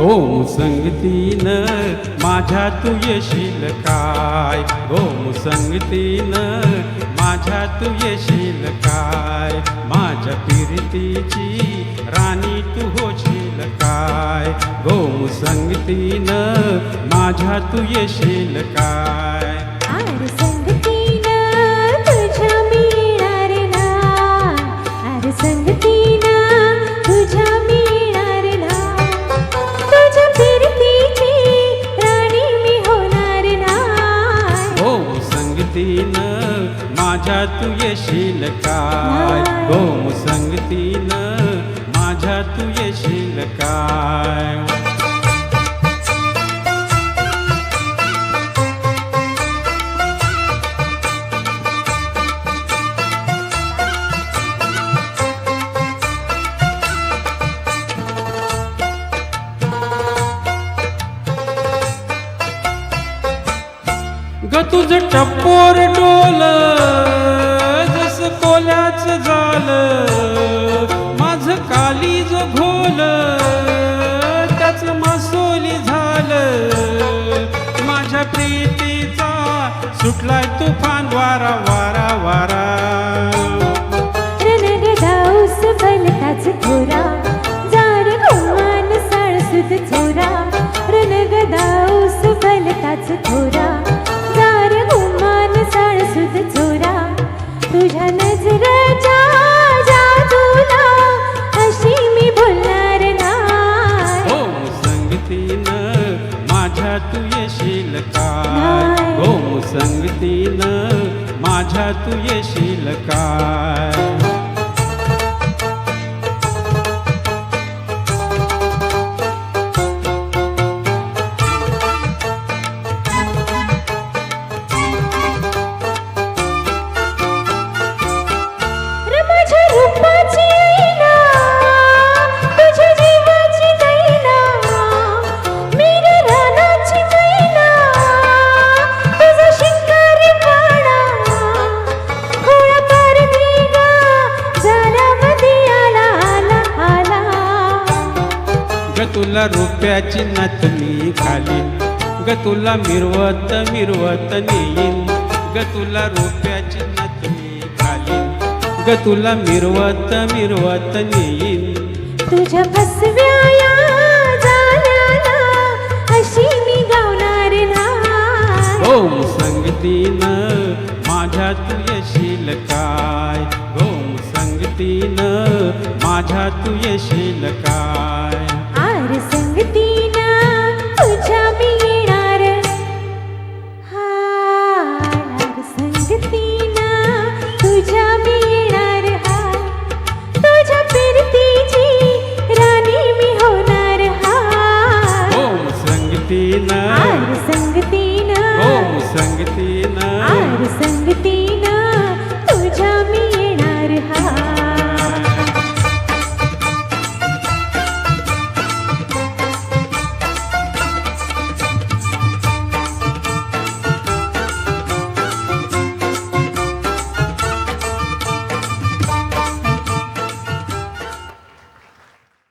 गोम संगतीनं माझ्या तू येशील काय, गोम संगतीनं माझ्या तू येशील काय, माझ्या प्रीतीची राणी तू होशील काय, गोम संगतीनं माझ्या तू येशील काय. आर संगतीनं तुझ्या मिळणार ना, आर संगतीनं तुझ्या मिळणार ना, तुझ्या प्रीतीची राणी मी होणार ना. गोम संगतीनं माझ्या तू येशील काय, गोम संगतीनं माझ्या तू येशील काय. ग तुझं टप्पोर डोल जसं कोल्याच झालं, माझं कालीज घोल त्याच मासोली झालं, माझ्या प्रीतीचा सुटलाय तुफान वारा वारा वारा. रणगदाऊस भलताच थोरा, जार गुमान साळसुद चोरा, रणगदाऊस भलताच थोरा, जार गुमान साळसुद चोरा, तुझ्या नजरेच्या जादूला अशी मी भुलणार नाही. गोम संगतीनं माझ्या तू येशील काय, गोम संगतीनं माझ्या तू येशील काय. माझ्या रूपाची ऐना, तुझ्या जीवाची दैना, मीर रानाची मैना, तुझा शिंगारी काळा, खोळा पारधी गा झाला मध्ये आला आला आला. ग तुला रुपयाची नथनी घालीन, ग तुला मिरवत मिरवत नेईन, ग तुला रुपयाची नथनी घालीन, ग तुला मिरवत मिरवत नेईन. तुझ्या फसव्या या जाण्याला अशी मी गावणार नाही. गोम संगतीनं माझ्या तू येशील काय, गोम संगतीनं माझ्या तू येशील काय.